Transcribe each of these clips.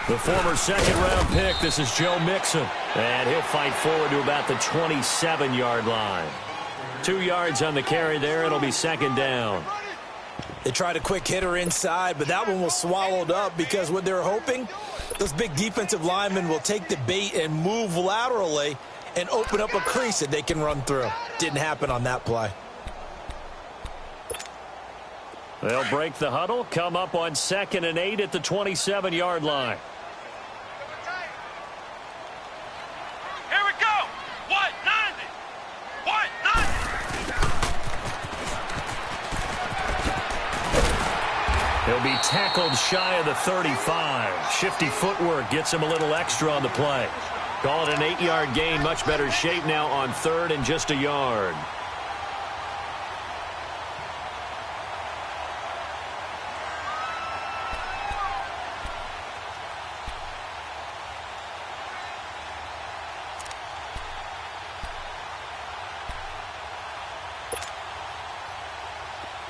The former second-round pick, this is Joe Mixon. And he'll fight forward to about the 27-yard line. 2 yards on the carry there. It'll be second down. They tried a quick hitter inside, but that one was swallowed up because what they're hoping, those big defensive linemen will take the bait and move laterally and open up a crease that they can run through. Didn't happen on that play. They'll break the huddle, come up on 2nd and 8 at the 27-yard line. Here we go. 190. 190. He'll be tackled shy of the 35. Shifty footwork gets him a little extra on the play. Call it an 8-yard gain. Much better shape now on 3rd and just a yard.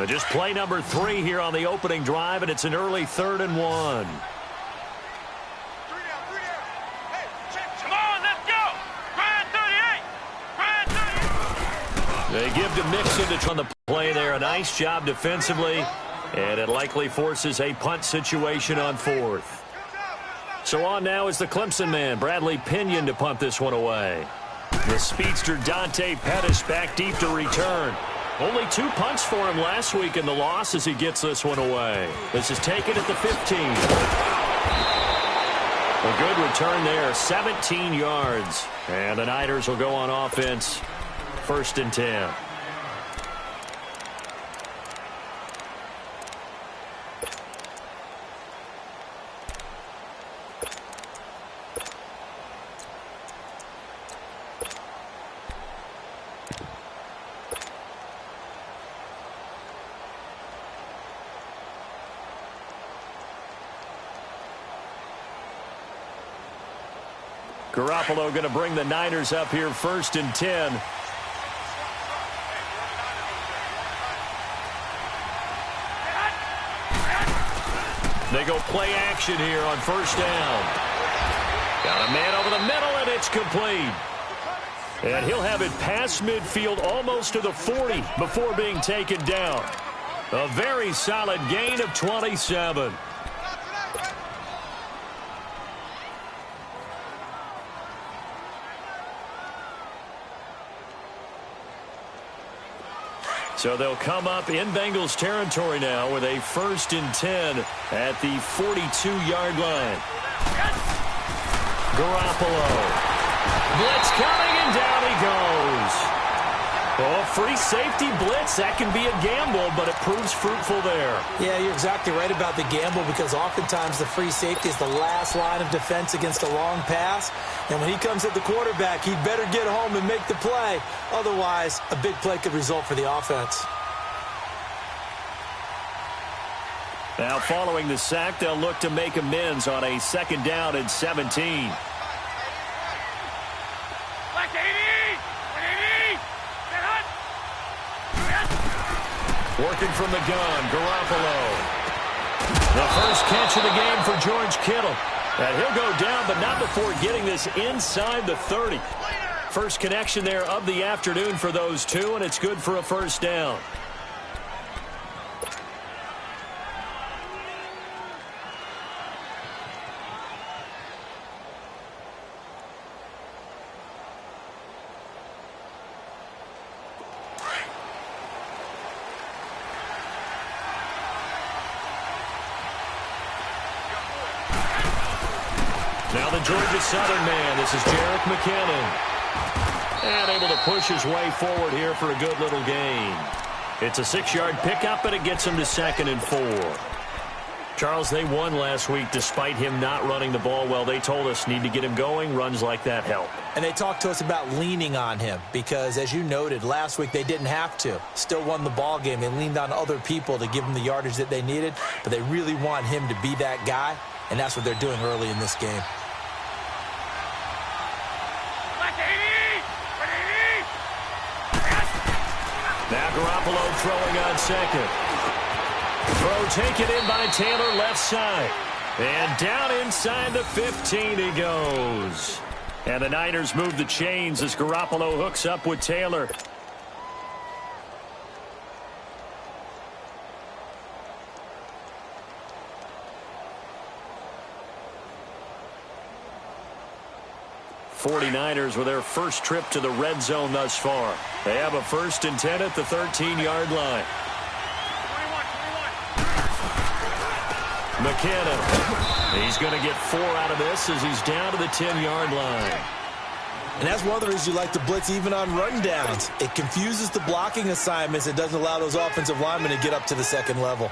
Just play number 3 here on the opening drive, and it's an early 3rd and 1. Come on, let's go. Grind 38. They give to Mixon on the play there. A nice job defensively, and it likely forces a punt situation on 4th. So on now is the Clemson man, Bradley Pinion, to punt this one away. The speedster Dante Pettis back deep to return. Only 2 punts for him last week in the loss as he gets this one away. This is taken at the 15. A good return there, 17 yards. And the Niners will go on offense, 1st and 10. Garoppolo going to bring the Niners up here 1st and 10. They go play action here on 1st down. Got a man over the middle, and it's complete. And he'll have it past midfield almost to the 40 before being taken down. A very solid gain of 27. So they'll come up in Bengals territory now with a 1st and 10 at the 42-yard line. Garoppolo. Blitz coming, and down he goes. Oh, free safety blitz. That can be a gamble, but it proves fruitful there. Yeah, you're exactly right about the gamble, because oftentimes the free safety is the last line of defense against a long pass. And when he comes at the quarterback, he'd better get home and make the play. Otherwise, a big play could result for the offense. Now, following the sack, they'll look to make amends on a 2nd down and 17. Working from the gun, Garoppolo. The first catch of the game for George Kittle. And he'll go down, but not before getting this inside the 30. First connection there of the afternoon for those two, and it's good for a 1st down. Now the Georgia Southern man, this is Jerick McKinnon. And able to push his way forward here for a good little gain. It's a 6-yard pickup, and it gets him to 2nd and 4. Charles, they won last week despite him not running the ball well. They told us need to get him going. Runs like that help. And they talked to us about leaning on him because, as you noted, last week they didn't have to. Still won the ball game. They leaned on other people to give them the yardage that they needed, but they really want him to be that guy, and that's what they're doing early in this game. Now Garoppolo throwing on second. Throw taken in by Taylor left side. And down inside the 15 he goes. And the Niners move the chains as Garoppolo hooks up with Taylor. '49ers with their first trip to the red zone thus far. They have a 1st and 10 at the 13-yard line. 21. McKinnon. He's going to get 4 out of this as he's down to the 10-yard line. And that's one of the reasons you like to blitz even on rundowns. It confuses the blocking assignments. It doesn't allow those offensive linemen to get up to the second level.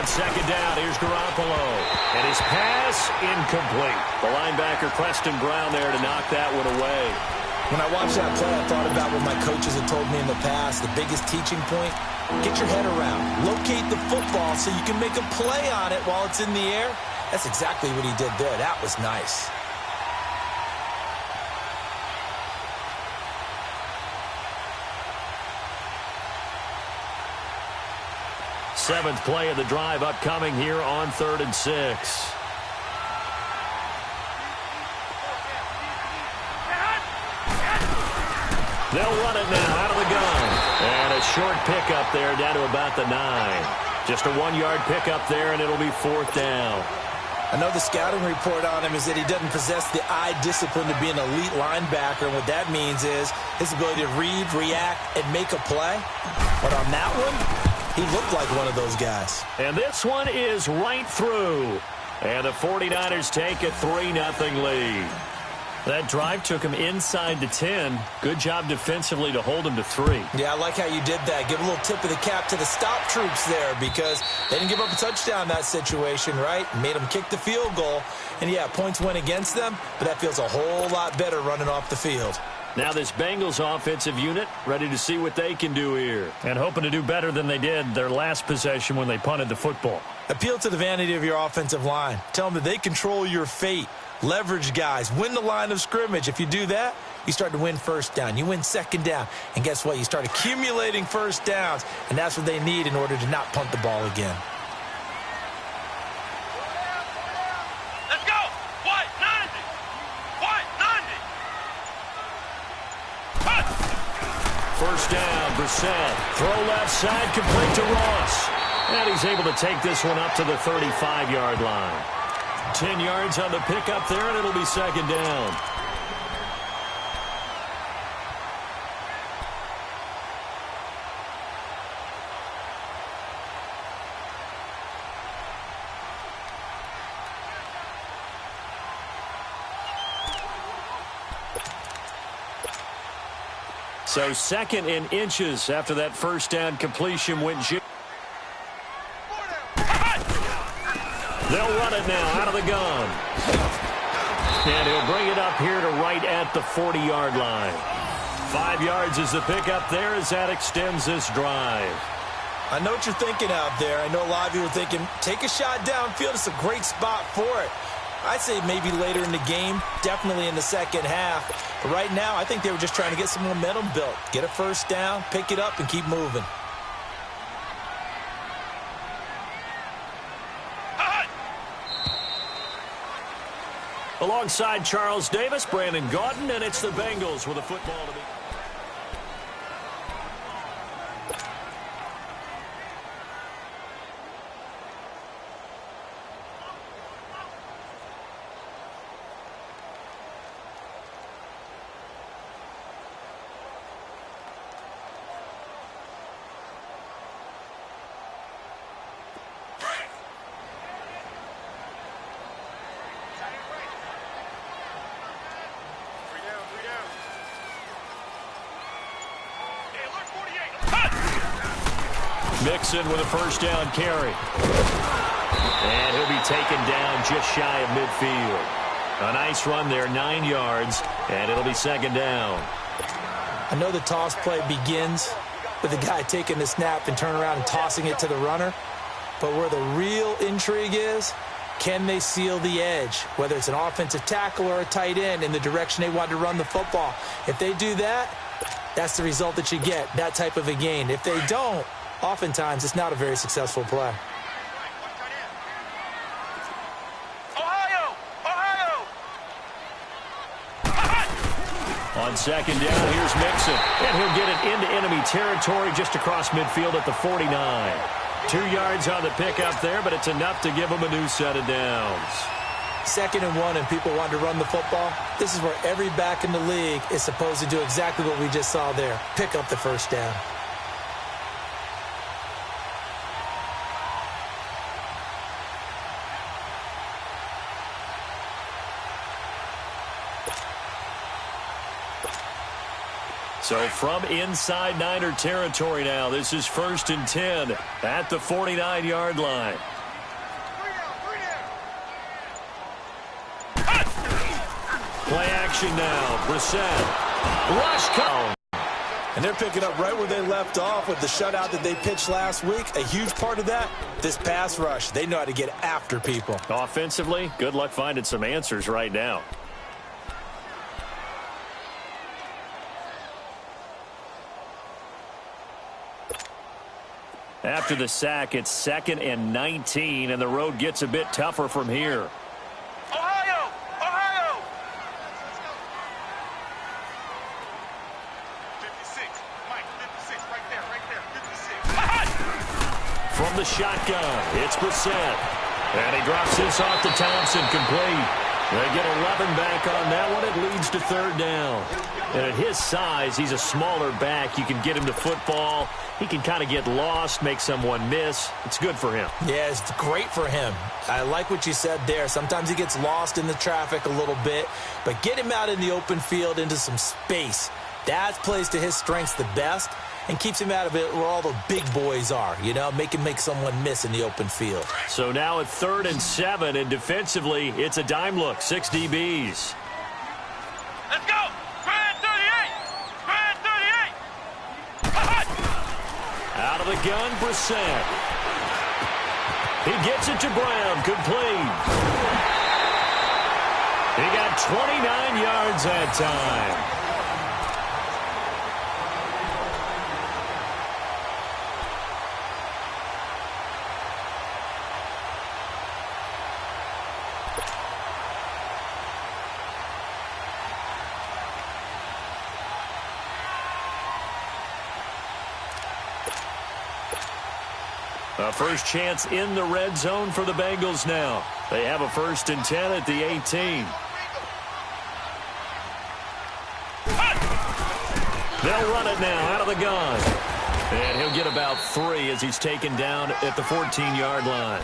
Second down, here's Garoppolo. And his pass incomplete. The linebacker, Preston Brown, there to knock that one away. When I watched that play, I thought about what my coaches had told me in the past. The biggest teaching point, get your head around. Locate the football so you can make a play on it while it's in the air. That's exactly what he did there. That was nice. Seventh play of the drive upcoming here on 3rd and 6. They'll run it now out of the gun. And a short pickup there down to about the 9. Just a 1-yard pickup there, and it'll be 4th down. I know the scouting report on him is that he doesn't possess the eye discipline to be an elite linebacker. And what that means is his ability to read, react, and make a play. But on that one, he looked like one of those guys. And this one is right through. And the 49ers take a 3-0 lead. That drive took him inside the 10. Good job defensively to hold him to 3. Yeah, I like how you did that. Give a little tip of the cap to the stop troops there because they didn't give up a touchdown in that situation, right? Made them kick the field goal. And, yeah, points went against them, but that feels a whole lot better running off the field. Now this Bengals offensive unit ready to see what they can do here. And hoping to do better than they did their last possession when they punted the football. Appeal to the vanity of your offensive line. Tell them that they control your fate. Leverage guys. Win the line of scrimmage. If you do that, you start to win first down. You win second down. And guess what? You start accumulating first downs. And that's what they need in order to not punt the ball again. Let's go. White 90. White 90. Punt. First down, Brissett. Throw left side, complete to Ross. And he's able to take this one up to the 35-yard line. 10 yards on the pickup there, and it'll be second down. So 2nd and inches after that first down completion went. They'll run it now out of the gun. And he'll bring it up here to right at the 40-yard line. 5 yards is the pickup there as that extends this drive. I know what you're thinking out there. I know a lot of you are thinking, take a shot downfield. It's a great spot for it. I'd say maybe later in the game, definitely in the second half. But right now, I think they were just trying to get some momentum built. Get a first down, pick it up, and keep moving. Alongside Charles Davis, Brandon Gaudin, and it's the Bengals with a football to be. Mixon with a first down carry. And he'll be taken down just shy of midfield. A nice run there, 9 yards, and it'll be second down. I know the toss play begins with the guy taking the snap and turn around and tossing it to the runner. But where the real intrigue is, can they seal the edge, whether it's an offensive tackle or a tight end in the direction they want to run the football? If they do that, that's the result that you get, that type of a gain. If they don't, oftentimes it's not a very successful play. On second down, here's Mixon, and he'll get it into enemy territory just across midfield at the 49. 2 yards on the pickup there, but it's enough to give him a new set of downs. 2nd and 1, and people want to run the football. This is where every back in the league is supposed to do exactly what we just saw there, pick up the first down. So from inside Niner territory now, this is 1st and 10 at the 49-yard line. Play action now. Brissett. Rush count. And they're picking up right where they left off with the shutout that they pitched last week. A huge part of that, this pass rush. They know how to get after people. Offensively, good luck finding some answers right now. After the sack, it's 2nd and 19, and the road gets a bit tougher from here. Ohio! Ohio! 56. Mike, 56. Right there. 56. From the shotgun, it's Brissett. And he drops this off to Thompson, complete. They get 11 back on that one. It leads to 3rd down. And at his size, he's a smaller back. You can get him to football. He can kind of get lost, make someone miss. It's good for him. Yeah, it's great for him. I like what you said there. Sometimes he gets lost in the traffic a little bit, but get him out in the open field into some space. That plays to his strengths the best and keeps him out of it where all the big boys are, you know, make someone miss in the open field. So now at 3rd and 7, and defensively, it's a dime look, 6 DBs. Let's go! Grand 38! Grand 38! Out of the gun, Brissett. He gets it to Brown, complete. He got 29 yards that time. A first chance in the red zone for the Bengals now. They have a 1st and 10 at the 18. They'll run it now out of the gun. And he'll get about 3 as he's taken down at the 14-yard line.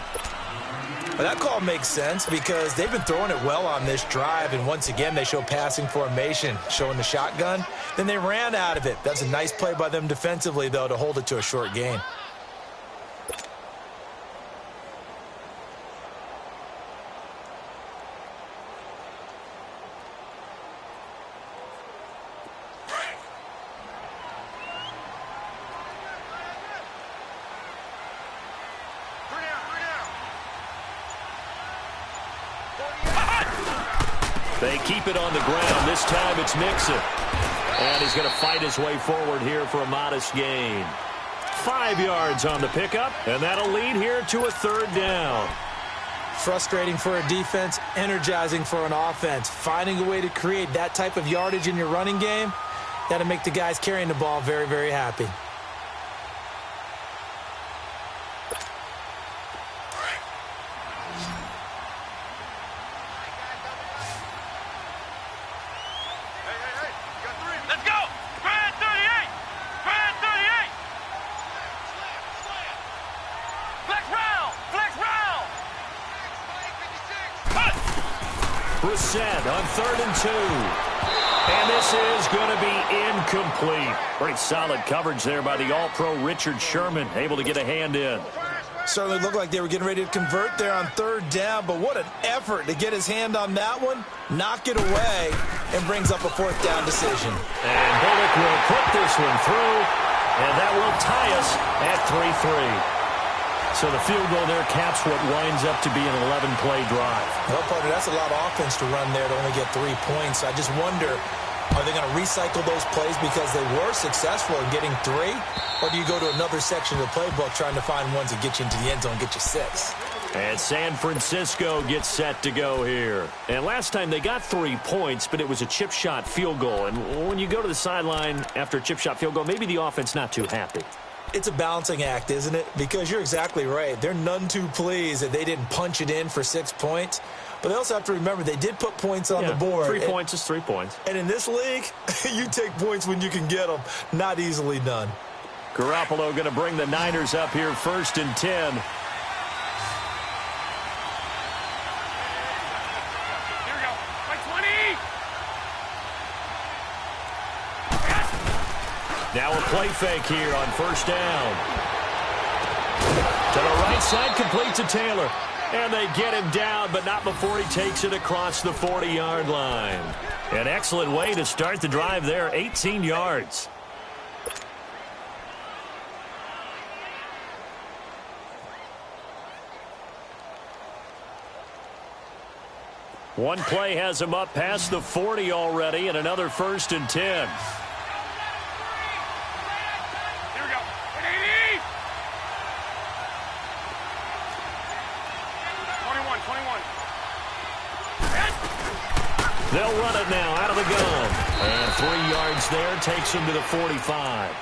Well, that call makes sense because they've been throwing it well on this drive, and once again they show passing formation, showing the shotgun. Then they ran out of it. That's a nice play by them defensively, though, to hold it to a short gain. They keep it on the ground. This time it's Mixon. And he's going to fight his way forward here for a modest gain. 5 yards on the pickup, and that'll lead here to a 3rd down. Frustrating for a defense, energizing for an offense. Finding a way to create that type of yardage in your running game, that'll make the guys carrying the ball very, very happy. Brissett on 3rd and 2. And this is going to be incomplete. Pretty solid coverage there by the All-Pro Richard Sherman, able to get a hand in. Certainly looked like they were getting ready to convert there on third down, but what an effort to get his hand on that one, knock it away, and brings up a fourth down decision. And Bullock will put this one through, and that will tie us at 3-3. So the field goal there caps what winds up to be an 11-play drive. Well, partner, that's a lot of offense to run there to only get 3 points. I just wonder, are they going to recycle those plays because they were successful in getting 3? Or do you go to another section of the playbook trying to find ones that get you into the end zone, get you 6? And San Francisco gets set to go here. And last time they got 3 points, but it was a chip shot field goal. And when you go to the sideline after a chip shot field goal, maybe the offense not too happy. It's a balancing act, isn't it? Because you're exactly right. They're none too pleased that they didn't punch it in for 6 points. But they also have to remember they did put points on the board. 3 points is 3 points. And in this league, you take points when you can get them. Not easily done. Garoppolo going to bring the Niners up here 1st and 10. Here we go. By 20. Now a play fake here on 1st down. To the right side, complete to Taylor. And they get him down, but not before he takes it across the 40-yard line. An excellent way to start the drive there, 18 yards. One play has him up past the 40 already, and another 1st and 10. Here we go. 180. 21. They'll run it now out of the gun. And 3 yards there takes him to the 45.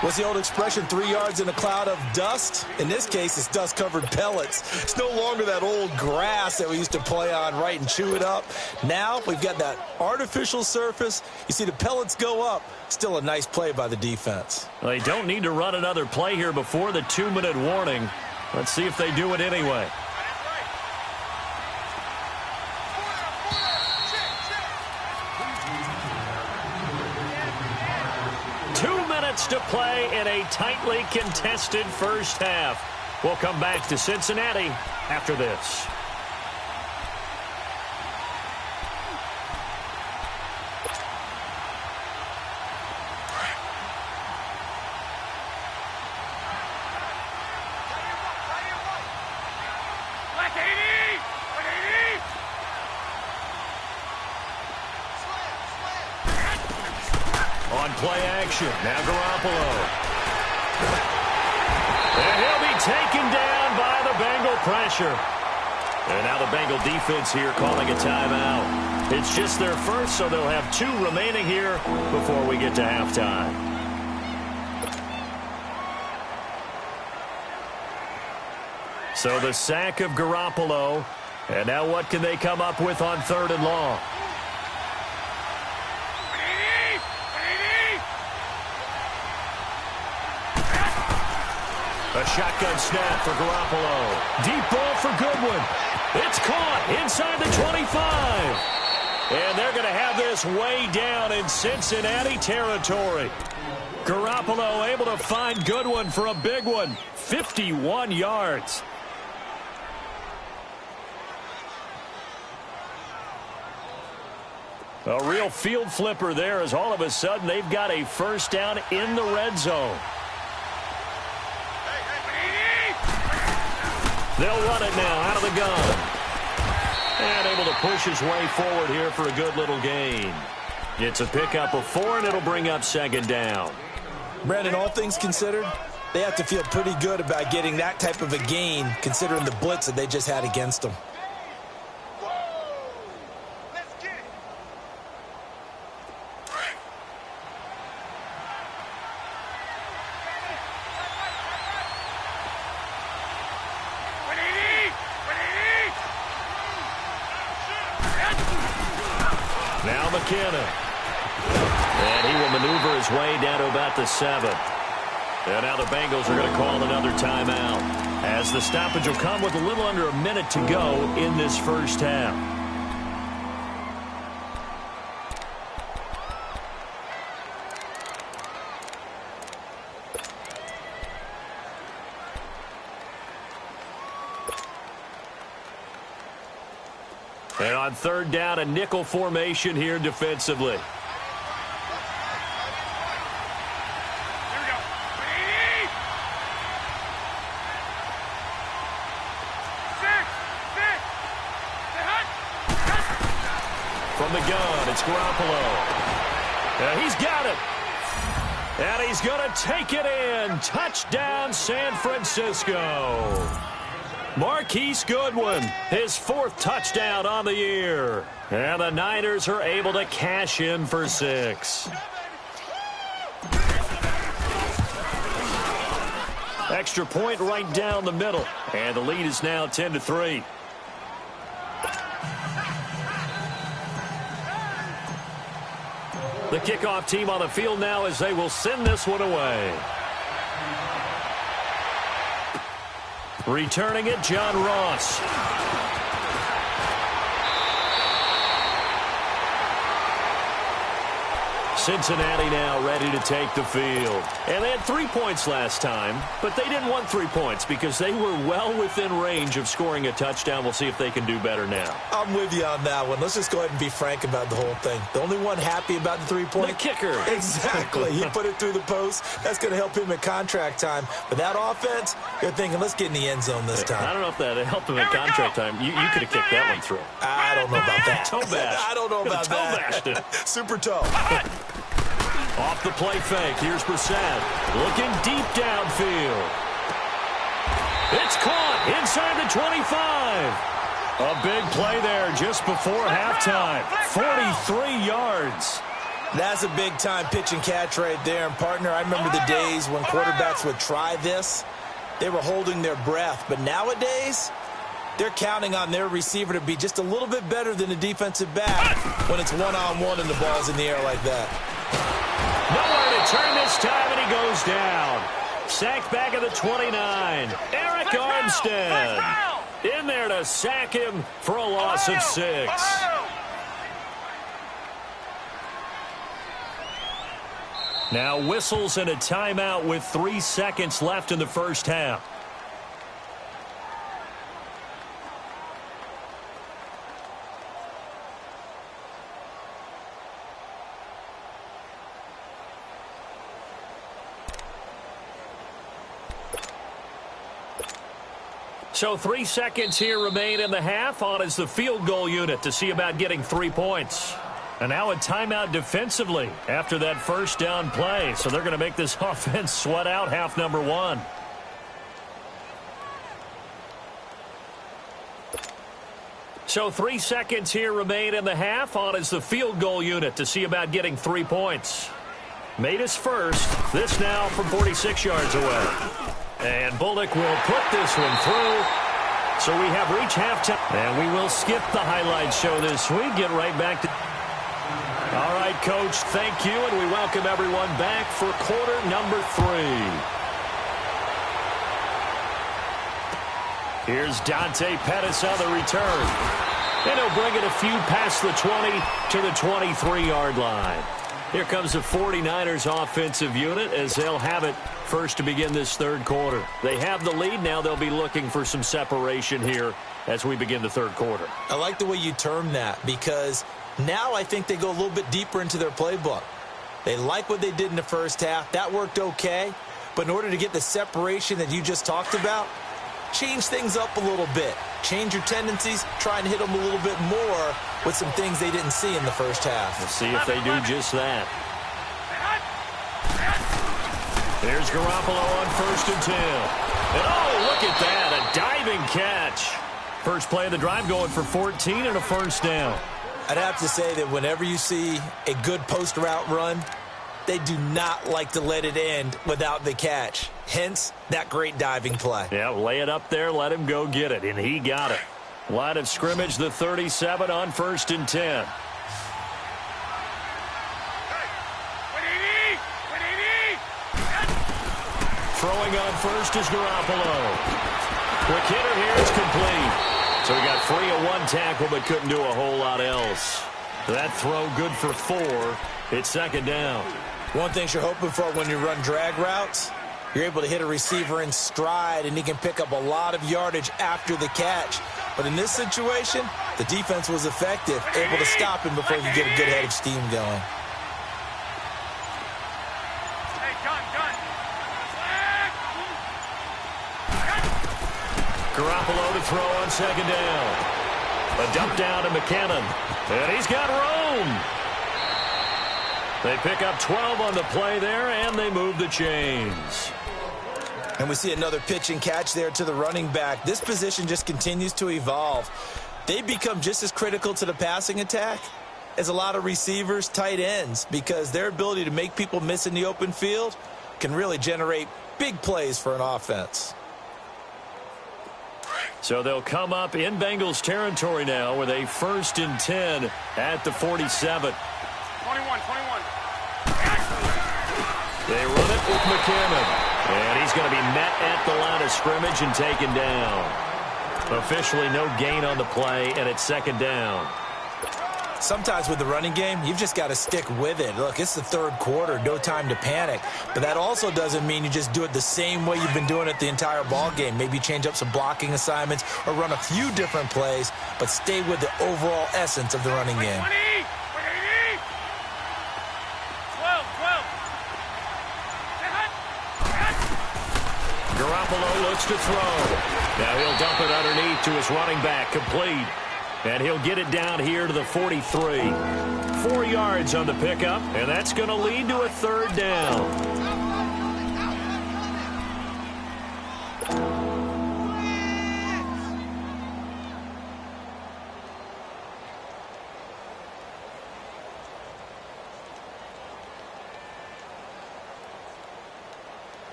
What's the old expression, 3 yards in a cloud of dust? In this case, it's dust-covered pellets. It's no longer that old grass that we used to play on, right, and chew it up. Now we've got that artificial surface. You see the pellets go up. Still a nice play by the defense. Well, they don't need to run another play here before the 2-minute warning. Let's see if they do it anyway. 2 minutes to play in a tightly contested first half. We'll come back to Cincinnati after this. Black 80. 180. On play action, now Garoppolo. And he'll be taken down by the Bengal pressure. And now the Bengal defense here calling a timeout. It's just their first, so they'll have 2 remaining here before we get to halftime. So the sack of Garoppolo. And now what can they come up with on 3rd and long? A shotgun snap for Garoppolo. Deep ball for Goodwin. It's caught inside the 25. And they're going to have this way down in Cincinnati territory. Garoppolo able to find Goodwin for a big one. 51 yards. A real field flipper there as all of a sudden they've got a first down in the red zone. They'll run it now out of the gun. And able to push his way forward here for a good little gain. It's a pickup of 4, and it'll bring up 2nd down. Brandon, all things considered, they have to feel pretty good about getting that type of a gain, considering the blitz that they just had against them. Let's get it. Now McKinnon. And he will maneuver his way down to about the 7. And now the Bengals are going to call another timeout, as the stoppage will come with a little under a minute to go in this first half. And on third down, a nickel formation here defensively. Here we go. 180. 6. Stay hot. From the gun, it's Garoppolo. He's got it. And he's going to take it in. Touchdown, San Francisco. Marquise Goodwin, his 4th touchdown on the year. And the Niners are able to cash in for 6. Extra point right down the middle. And the lead is now 10-3. The kickoff team on the field now as they will send this one away. Returning it, John Ross. Cincinnati now ready to take the field. And they had 3 points last time, but they didn't want 3 points because they were well within range of scoring a touchdown. We'll see if they can do better now. I'm with you on that one. Let's just go ahead and be frank about the whole thing. The only one happy about the 3-point? The kicker. Exactly. He put it through the post. That's going to help him at contract time. But that offense, you're thinking, let's get in the end zone this time. I don't know if that helped him at contract time. You could have kicked that one through. I don't know about that. Toe bash. I don't know about toe that. Bashed it. Super toe. Off the play fake, here's Brissett. Looking deep downfield. It's caught inside the 25. A big play there just before halftime. 43 yards. That's a big-time pitch and catch right there. And, partner, I remember the days when quarterbacks would try this. They were holding their breath. But nowadays, they're counting on their receiver to be just a little bit better than the defensive back when it's one-on-one and the ball's in the air like that. Nowhere to turn this time, and he goes down. Sacked back at the 29. Eric Armstead in there to sack him for a loss of 6. Now whistles and a timeout with 3 seconds left in the first half. So 3 seconds here remain in the half. On is the field goal unit to see about getting 3 points. And now a timeout defensively after that first down play. So they're going to make this offense sweat out half number 1. So 3 seconds here remain in the half. On is the field goal unit to see about getting 3 points. Made his first. This now from 46 yards away. And Bullock will put this one through. So we have reached halftime. And we will skip the highlight show this week. Get right back to... All right, Coach, thank you. And we welcome everyone back for quarter number 3. Here's Dante Pettis on the return. And he'll bring it a few past the 20 to the 23-yard line. Here comes the 49ers offensive unit as they'll have it first to begin this third quarter. They have the lead. Now they'll be looking for some separation here as we begin the third quarter. I like the way you term that because now I think they go a little bit deeper into their playbook. They like what they did in the first half. That worked okay. But in order to get the separation that you just talked about, change things up a little bit. Change your tendencies. Try and hit them a little bit more with some things they didn't see in the first half. We'll see if they do just that. There's Garoppolo on 1st and 10. And oh, look at that, a diving catch. First play of the drive going for 14 and a first down. I'd have to say that whenever you see a good post route run, they do not like to let it end without the catch. Hence, that great diving play. Yeah, lay it up there, let him go get it, and he got it. Line of scrimmage, the 37 on 1st and 10. Throwing on first is Garoppolo. Quick hitter here, it's complete. So he got free of 1 tackle but couldn't do a whole lot else. That throw good for 4. It's second down. One thing you're hoping for when you run drag routes, you're able to hit a receiver in stride and he can pick up a lot of yardage after the catch. But in this situation, the defense was effective, able to stop him before he could get a good head of steam going. Hey, gun. Garoppolo to throw on second down. A dump down to McKinnon. And he's got room. They pick up 12 on the play there, and they move the chains. And we see another pitch and catch there to the running back. This position just continues to evolve. They become just as critical to the passing attack as a lot of receivers, tight ends, because their ability to make people miss in the open field can really generate big plays for an offense. So they'll come up in Bengals territory now with a 1st and 10 at the 47. 21. They run it with McKinnon. And he's going to be met at the line of scrimmage and taken down. Officially no gain on the play, and it's second down. Sometimes with the running game, you've just got to stick with it. Look, it's the third quarter, no time to panic. But that also doesn't mean you just do it the same way you've been doing it the entire ball game. Maybe change up some blocking assignments or run a few different plays, but stay with the overall essence of the running game. 20. 12. Garoppolo looks to throw. Now he'll dump it underneath to his running back, complete. And he'll get it down here to the 43. 4 yards on the pickup, and that's going to lead to a third down.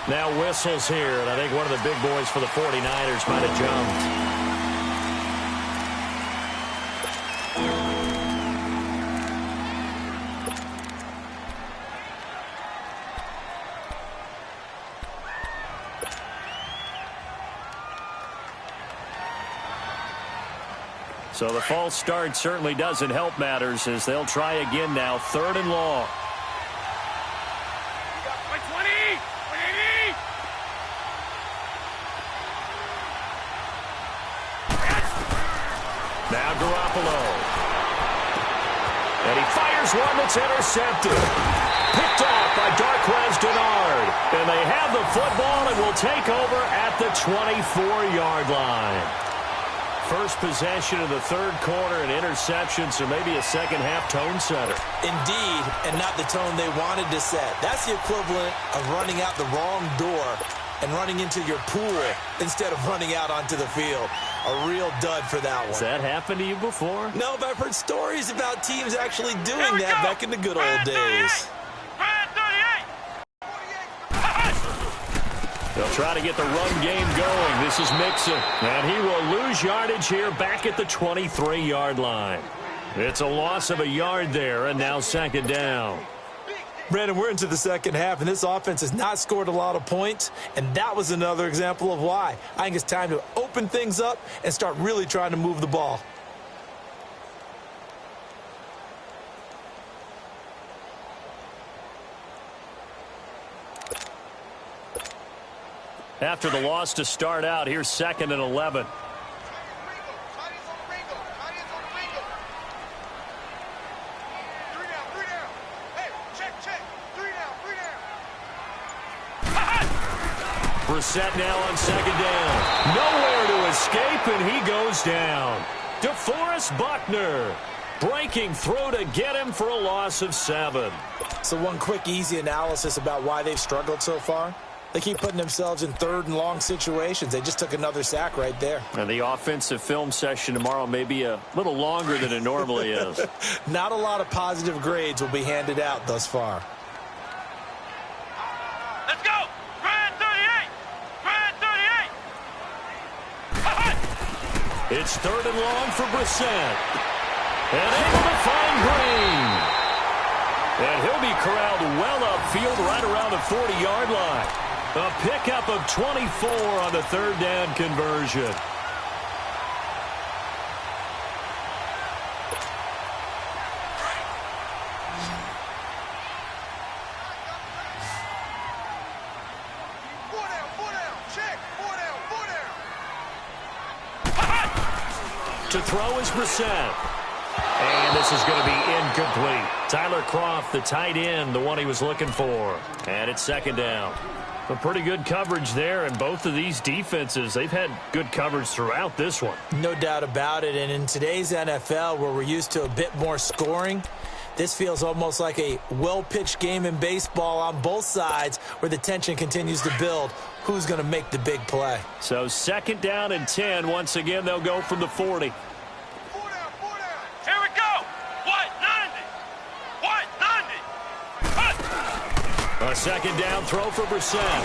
Now whistles here, and I think one of the big boys for the 49ers might have jumped. So the false start certainly doesn't help matters as they'll try again now, 3rd and long. Now Garoppolo. And he fires one that's intercepted. Picked off by Darquez Denard. And they have the football and will take over at the 24-yard line. First possession of the third quarter, an interception, so maybe a second-half tone setter. Indeed, and not the tone they wanted to set. That's the equivalent of running out the wrong door and running into your pool instead of running out onto the field. A real dud for that one. Has that happened to you before? No, but I've heard stories about teams actually doing that back in the good old days. They'll try to get the run game going. This is Mixon, and he will lose yardage here back at the 23-yard line. It's a loss of a yard there, and now second down. Brandon, we're into the second half, and this offense has not scored a lot of points, and that was another example of why. I think it's time to open things up and start really trying to move the ball. After the loss to start out, here's 2nd and 11. Brissett now on second down. Nowhere to escape, and he goes down. DeForest Buckner breaking through to get him for a loss of 7. So one quick, easy analysis about why they've struggled so far. They keep putting themselves in 3rd and long situations. They just took another sack right there. And the offensive film session tomorrow may be a little longer than it normally is. Not a lot of positive grades will be handed out thus far. Let's go! Brad 38! Brad 38! It's 3rd and long for Brissett. And able to find Green. And he'll be corralled well upfield right around the 40-yard line. A pickup of 24 on the third down conversion. To throw is Brissett. And this is going to be incomplete. Tyler Kroft, the tight end, the one he was looking for. And it's second down. A pretty good coverage there, and both of these defenses, they've had good coverage throughout this one. No doubt about it, and in today's NFL, where we're used to a bit more scoring, this feels almost like a well-pitched game in baseball on both sides where the tension continues to build. Who's going to make the big play? So second down and 10. Once again, they'll go from the 40. Here we go. What? 90. What? 90. Cut. A second down throw for Brissett.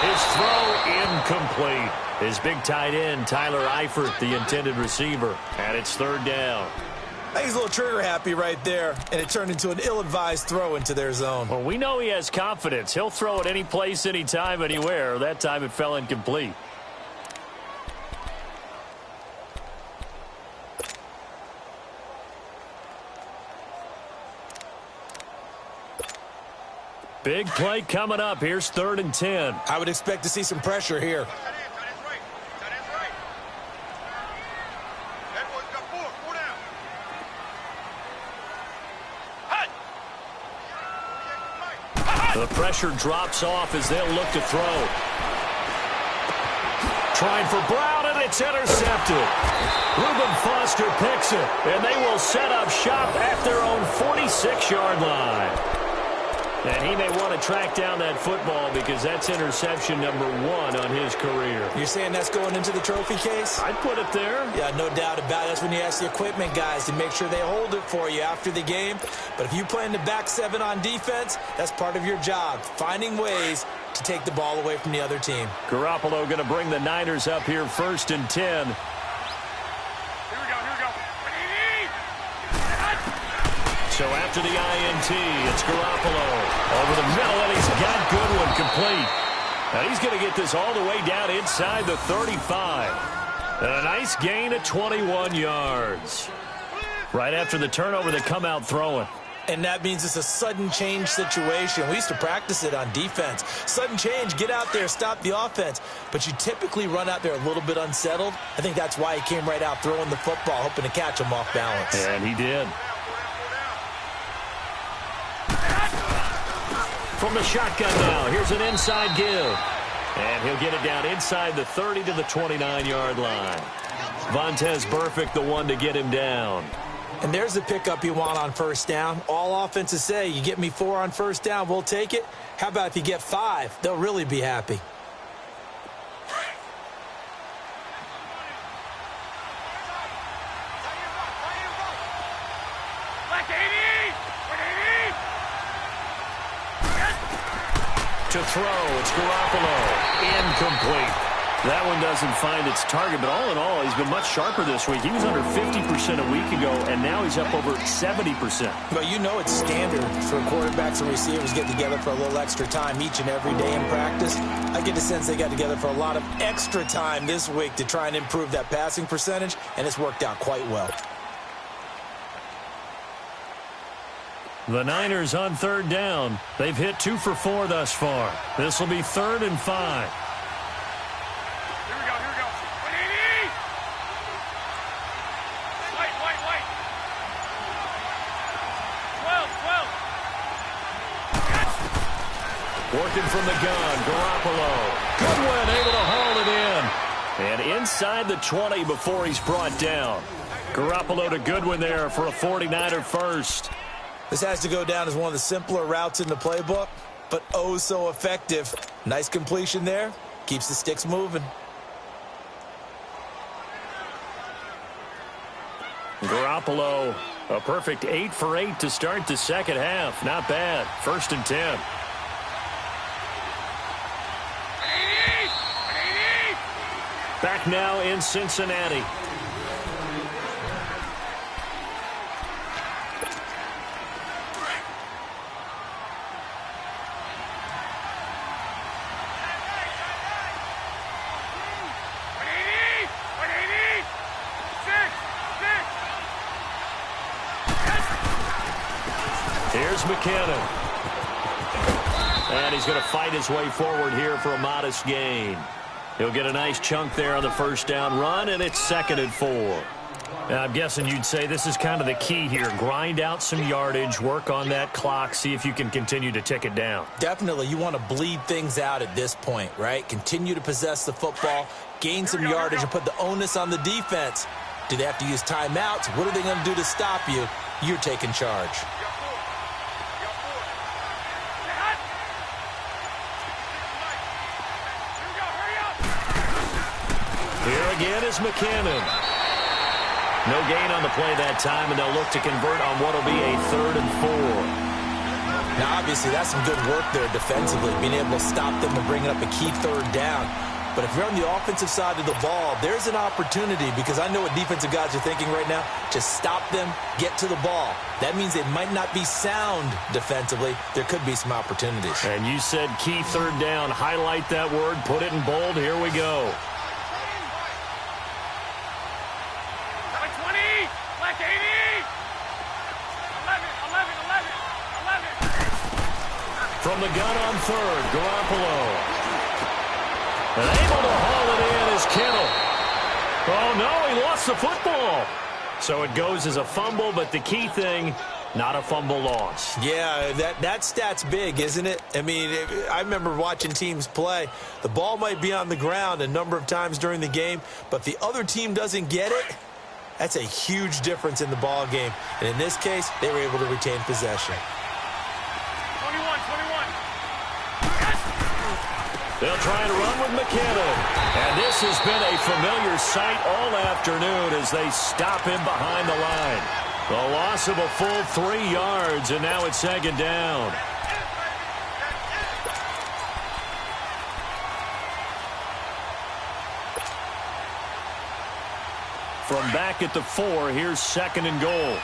His throw incomplete. His big tight end, Tyler Eifert, the intended receiver. And it's third down. I think he's a little trigger happy right there, and it turned into an ill-advised throw into their zone. Well, we know he has confidence. He'll throw it any place, anytime, anywhere. That time it fell incomplete. Big play coming up. Here's third and 10. I would expect to see some pressure here. The pressure drops off as they'll look to throw. Trying for Brown, and it's intercepted. Reuben Foster picks it, and they will set up shop at their own 46-yard line. And he may want to track down that football because that's interception number 1 on his career. You're saying that's going into the trophy case? I'd put it there. Yeah, no doubt about it. That's when you ask the equipment guys to make sure they hold it for you after the game. But if you play in the back 7 on defense, that's part of your job, finding ways to take the ball away from the other team. Garoppolo going to bring the Niners up here first and 10. So after the INT, it's Garoppolo over the middle, and he's got Goodwin complete. And he's going to get this all the way down inside the 35. And a nice gain of 21 yards. Right after the turnover, they come out throwing. And that means it's a sudden change situation. We used to practice it on defense. Sudden change, get out there, stop the offense. But you typically run out there a little bit unsettled. I think that's why he came right out throwing the football, hoping to catch him off balance. And he did. From the shotgun now, here's an inside give. And he'll get it down inside the 30 to the 29-yard line. Vontaze Burfict, the one to get him down. And there's the pickup you want on first down. All offenses say, you get me 4 on first down, we'll take it. How about if you get 5? They'll really be happy. To throw, it's Garoppolo. Incomplete. That one doesn't find its target, but all in all, he's been much sharper this week. He was under 50% a week ago, and now he's up over 70%. But you know it's standard for quarterbacks and receivers get together for a little extra time each and every day in practice. I get the sense they got together for a lot of extra time this week to try and improve that passing percentage, and it's worked out quite well. The Niners on third down. They've hit 2 for 4 thus far. This will be third and 5. Here we go. Wait. 12. Working from the gun, Garoppolo. Goodwin able to haul it in. And inside the 20 before he's brought down. Garoppolo to Goodwin there for a 49er first. This has to go down as one of the simpler routes in the playbook, but oh so effective. Nice completion there. Keeps the sticks moving. Garoppolo, a perfect 8 for 8 to start the second half. Not bad. First and 10. Back now in Cincinnati. McKinnon. And he's going to fight his way forward here for a modest gain. He'll get a nice chunk there on the first down run, and it's 2nd and 4. Now, I'm guessing you'd say this is kind of the key here. Grind out some yardage, work on that clock, see if you can continue to tick it down. Definitely. You want to bleed things out at this point, right? Continue to possess the football, gain some yardage, and put the onus on the defense. Do they have to use timeouts? What are they going to do to stop you? You're taking charge. Here again is McKinnon. No gain on the play that time, and they'll look to convert on what will be a 3rd and 4. Now, obviously, that's some good work there defensively, being able to stop them and bringing up a key 3rd down. But if you're on the offensive side of the ball, there's an opportunity, because I know what defensive guys are thinking right now. Just stop them, get to the ball. That means they might not be sound defensively. There could be some opportunities. And you said key 3rd down. Highlight that word, put it in bold. Here we go. From the gun on 3rd, Garoppolo. And able to haul it in is Kittle. Oh, no, he lost the football. So it goes as a fumble, but the key thing, not a fumble loss. Yeah, that stat's big, isn't it? I mean, I remember watching teams play. The ball might be on the ground a number of times during the game, but the other team doesn't get it. That's a huge difference in the ball game. And in this case, they were able to retain possession. They'll try and run with McKinnon. And this has been a familiar sight all afternoon as they stop him behind the line. The loss of a full 3 yards, and now it's 2nd down. From back at the 4, here's 2nd and goal.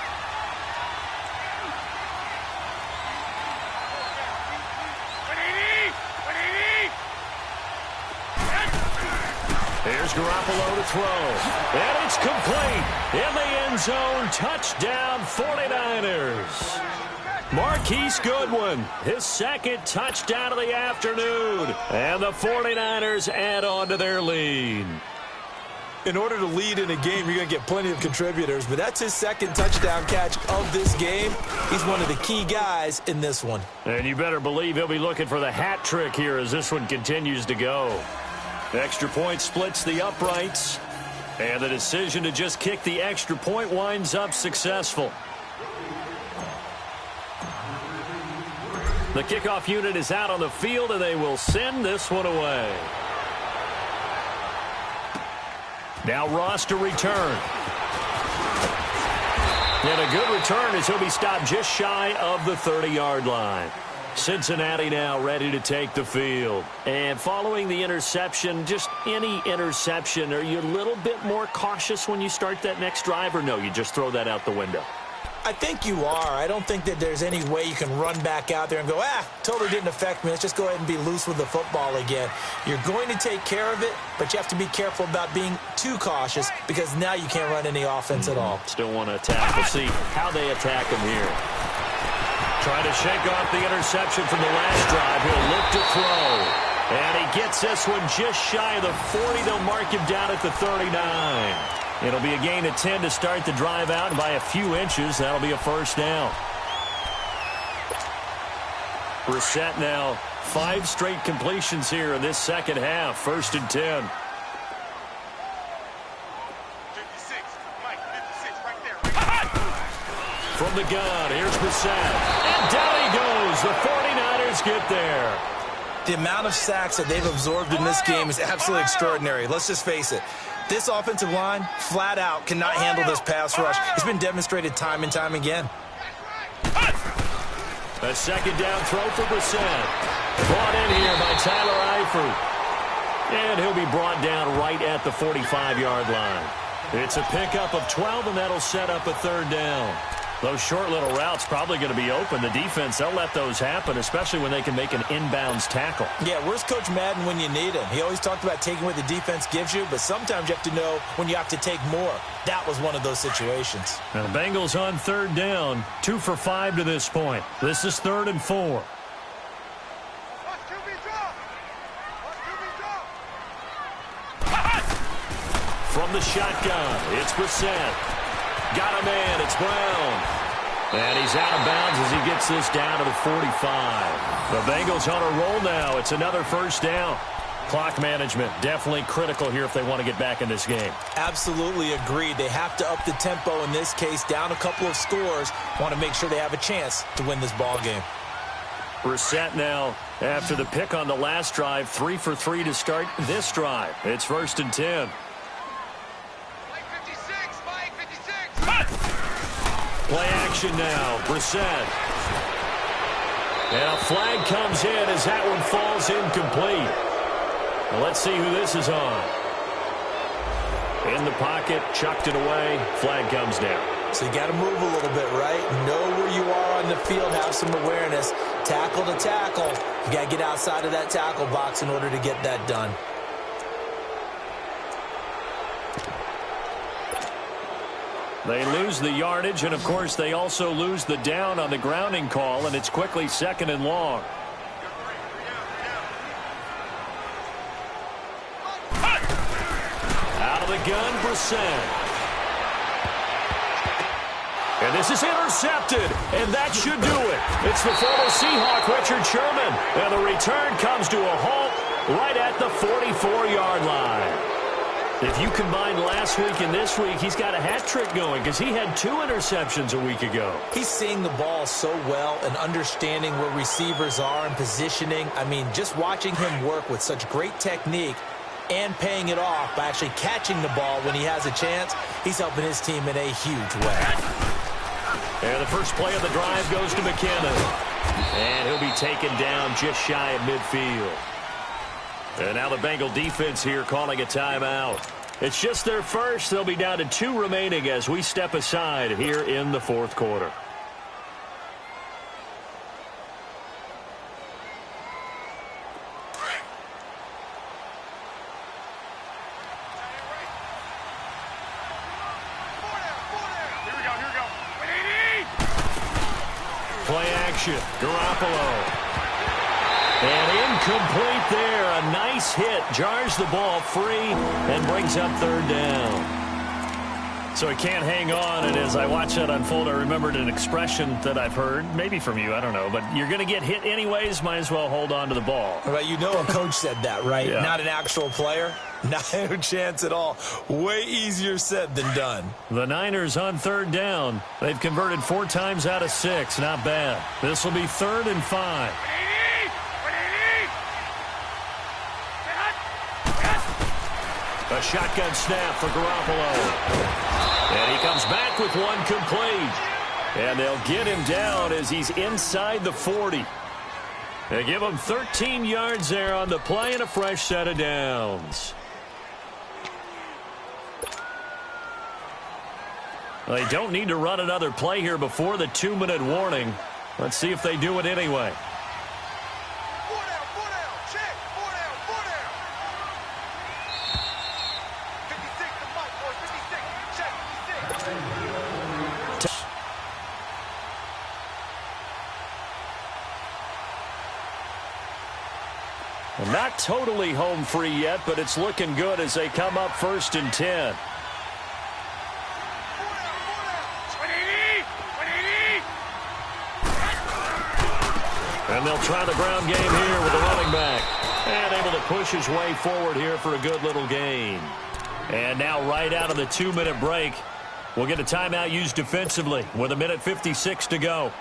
Here's Garoppolo to throw. And it's complete. In the end zone. Touchdown, 49ers. Marquise Goodwin, his 2nd touchdown of the afternoon. And the 49ers add on to their lead. In order to lead in a game, you're going to get plenty of contributors, but that's his 2nd touchdown catch of this game. He's one of the key guys in this one. And you better believe he'll be looking for the hat trick here as this one continues to go. Extra point splits the uprights, and the decision to just kick the extra point winds up successful. The kickoff unit is out on the field, and they will send this one away. Now Ross to return. And a good return as he'll be stopped just shy of the 30-yard line. Cincinnati now ready to take the field. And following the interception, just any interception, are you a little bit more cautious when you start that next drive, or no, you just throw that out the window? I think you are. I don't think that there's any way you can run back out there and go, totally didn't affect me. Let's just go ahead and be loose with the football again. You're going to take care of it, but you have to be careful about being too cautious because now you can't run any offense at all. Still want to attack. We'll see how they attack him here. Trying to shake off the interception from the last drive. He'll look to throw. And he gets this one just shy of the 40. They'll mark him down at the 39. It'll be a gain of 10 to start the drive out, and by a few inches, that'll be a first down. Brissett now 5 straight completions here in this second half. 1st and 10. 56. Mike, 56 right there. From the gun, here's Brissett. And down he goes. The 49ers get there. The amount of sacks that they've absorbed in this game is absolutely extraordinary. Let's just face it. This offensive line, flat out, cannot handle this pass rush. It's been demonstrated time and time again. A second down throw for Brissett. Brought in here by Tyler Eifert. And he'll be brought down right at the 45-yard line. It's a pickup of 12, and that'll set up a 3rd down. Those short little routes probably going to be open. The defense, they'll let those happen, especially when they can make an inbounds tackle. Yeah, where's Coach Madden when you need him? He always talked about taking what the defense gives you, but sometimes you have to know when you have to take more. That was one of those situations. Now the Bengals on third down, 2 for 5 to this point. This is 3rd and 4. From the shotgun, it's Brissett. Got a man, it's Brown. And he's out of bounds as he gets this down to the 45. The Bengals on a roll now. It's another first down. Clock management, definitely critical here if they want to get back in this game. Absolutely agreed. They have to up the tempo in this case, down a couple of scores. Want to make sure they have a chance to win this ball game. Brissett now, after the pick on the last drive, 3 for 3 to start this drive. It's 1st and 10. Play action now, Brissett. And a flag comes in as that one falls incomplete. Well, let's see who this is on. In the pocket, chucked it away, flag comes down. So you got to move a little bit, right? Know where you are on the field, have some awareness. Tackle to tackle. You got to get outside of that tackle box in order to get that done. They lose the yardage, and, of course, they also lose the down on the grounding call, and it's quickly 2nd and long. Out of the gun, Brissett. And this is intercepted, and that should do it. It's the former Seahawk, Richard Sherman, and the return comes to a halt right at the 44-yard line. If you combine last week and this week, he's got a hat trick going because he had 2 interceptions a week ago. He's seeing the ball so well and understanding where receivers are and positioning. I mean, just watching him work with such great technique and paying it off by actually catching the ball when he has a chance, he's helping his team in a huge way. And the first play of the drive goes to McKinnon. And he'll be taken down just shy of midfield. And now the Bengal defense here calling a timeout. It's just their first. They'll be down to 2 remaining as we step aside here in the 4th quarter. Play action. Garoppolo. And incomplete there. A nice hit. Jars the ball free and brings up 3rd down. So he can't hang on. And as I watch that unfold, I remembered an expression that I've heard, maybe from you, I don't know. But you're going to get hit anyways, might as well hold on to the ball. Right, you know a coach said that, right? Yeah. Not an actual player. Not a chance at all. Way easier said than done. The Niners on 3rd down. They've converted 4 times out of 6. Not bad. This will be 3rd and 5. A shotgun snap for Garoppolo. And he comes back with one complete. And they'll get him down as he's inside the 40. They give him 13 yards there on the play and a fresh set of downs. They don't need to run another play here before the 2-minute warning. Let's see if they do it anyway. Not totally home free yet, but it's looking good as they come up 1st and 10. And they'll try the ground game here with the running back. And able to push his way forward here for a good little gain. And now right out of the 2-minute break, we'll get a timeout used defensively with 1:56 to go.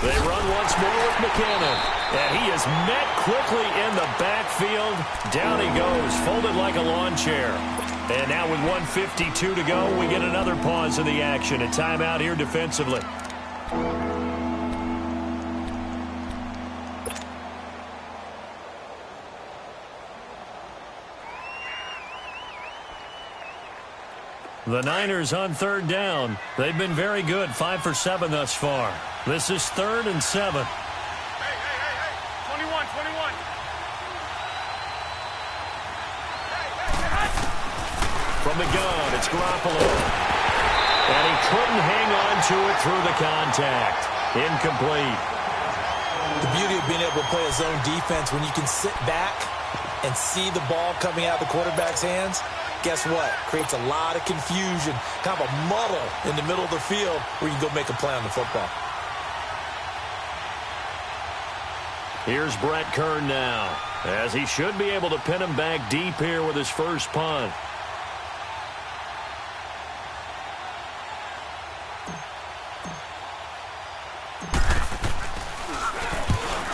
They run once more with McKinnon. And he is met quickly in the backfield. Down he goes, folded like a lawn chair. And now with 1:52 to go, we get another pause in the action. A timeout here defensively. The Niners on third down. They've been very good, 5 for 7 thus far. This is 3rd and 7. Hey, 21. From the gun, it's Garoppolo. And he couldn't hang on to it through the contact. Incomplete. The beauty of being able to play a zone defense when you can sit back and see the ball coming out of the quarterback's hands, guess what? Creates a lot of confusion, kind of a muddle in the middle of the field where you can go make a play on the football. Here's Brett Kern now, as he should be able to pin him back deep here with his first punt.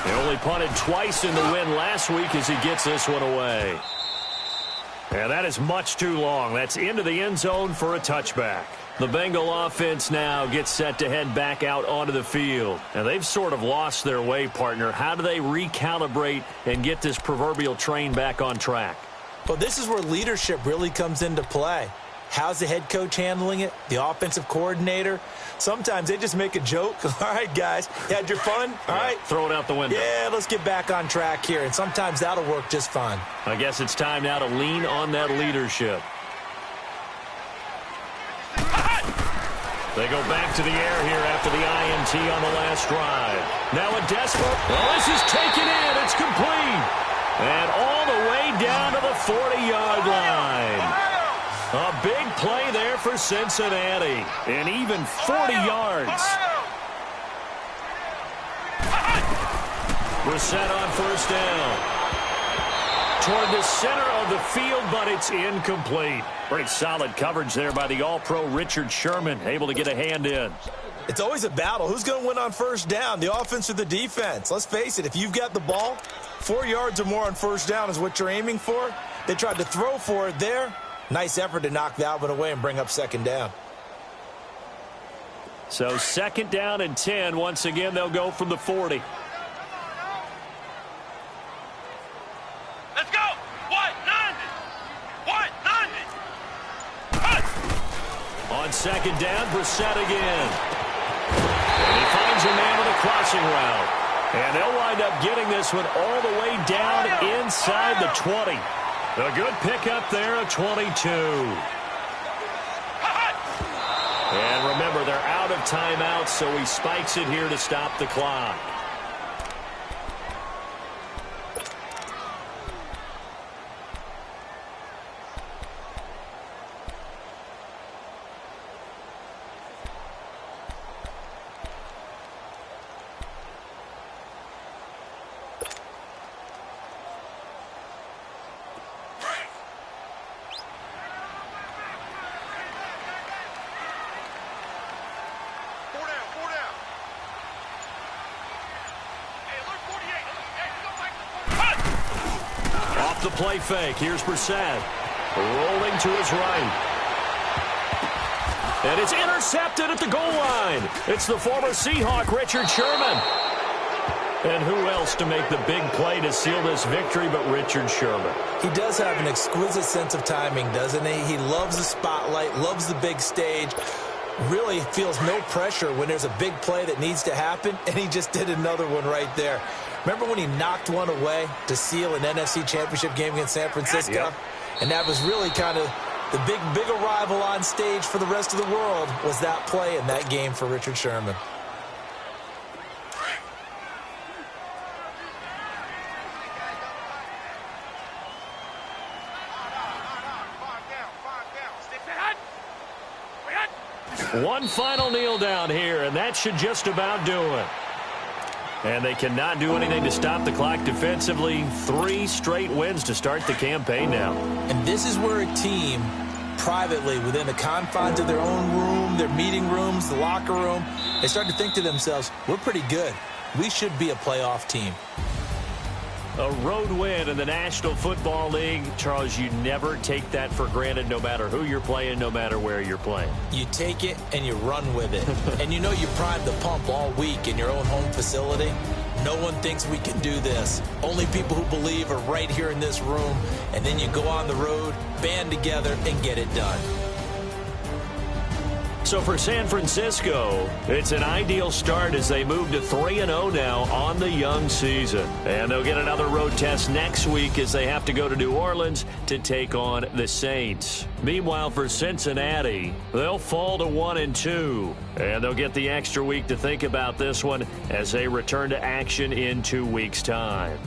He only punted twice in the win last week as he gets this one away. And that is much too long. That's into the end zone for a touchback. The Bengal offense now gets set to head back out onto the field. And they've sort of lost their way, partner. How do they recalibrate and get this proverbial train back on track? Well, this is where leadership really comes into play. How's the head coach handling it? The offensive coordinator? Sometimes they just make a joke. All right, guys, you had your fun? All right. Throw it out the window. Yeah, let's get back on track here. And sometimes that'll work just fine. I guess it's time now to lean on that leadership. They go back to the air here after the INT on the last drive. Now a desperate. Well, this is taken in. It's complete. And all the way down to the 40-yard line. A big play there for Cincinnati. And even 40 yards. Brissett on first down. Toward the center of the field, but it's incomplete. Pretty solid coverage there by the All-Pro Richard Sherman, able to get a hand in. It's always a battle. Who's going to win on first down, the offense or the defense? Let's face it, if you've got the ball, 4 yards or more on first down is what you're aiming for. They tried to throw for it there. Nice effort to knock that one away and bring up second down. So 2nd down and 10. Once again, they'll go from the 40. Let's go. 190. On 2nd down, Brissett again. And he finds a man with a crossing route. And they'll wind up getting this one all the way down inside the 20. A good pickup there, a 22. And remember, they're out of timeouts, so he spikes it here to stop the clock. The play fake. Here's Brissett. Rolling to his right. And it's intercepted at the goal line. It's the former Seahawk, Richard Sherman. And who else to make the big play to seal this victory but Richard Sherman? He does have an exquisite sense of timing, doesn't he? He loves the spotlight, loves the big stage. Really feels no pressure when there's a big play that needs to happen, and he just did another one right there. Remember when he knocked one away to seal an NFC Championship game against San Francisco? Yep. And that was really kind of the big arrival on stage for the rest of the world was that play in that game for Richard Sherman. One final kneel down here, and that should just about do it. And they cannot do anything to stop the clock defensively. 3 straight wins to start the campaign now. And this is where a team, privately, within the confines of their own room, their meeting rooms, the locker room, they start to think to themselves, we're pretty good. We should be a playoff team. A road win in the National Football League. Charles, you never take that for granted no matter who you're playing, no matter where you're playing. You take it and you run with it. And you know you primed the pump all week in your own home facility. No one thinks we can do this. Only people who believe are right here in this room. And then you go on the road, band together, and get it done. So for San Francisco, it's an ideal start as they move to 3-0 now on the young season. And they'll get another road test next week as they have to go to New Orleans to take on the Saints. Meanwhile, for Cincinnati, they'll fall to 1-2. And they'll get the extra week to think about this one as they return to action in 2 weeks' time.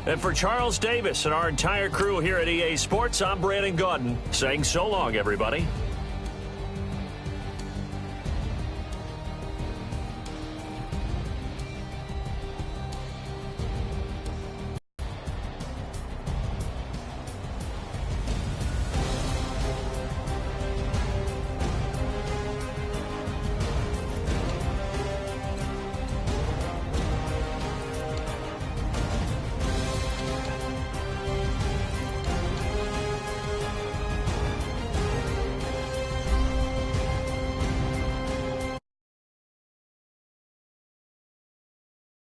And for Charles Davis and our entire crew here at EA Sports, I'm Brandon Gaudin saying so long, everybody.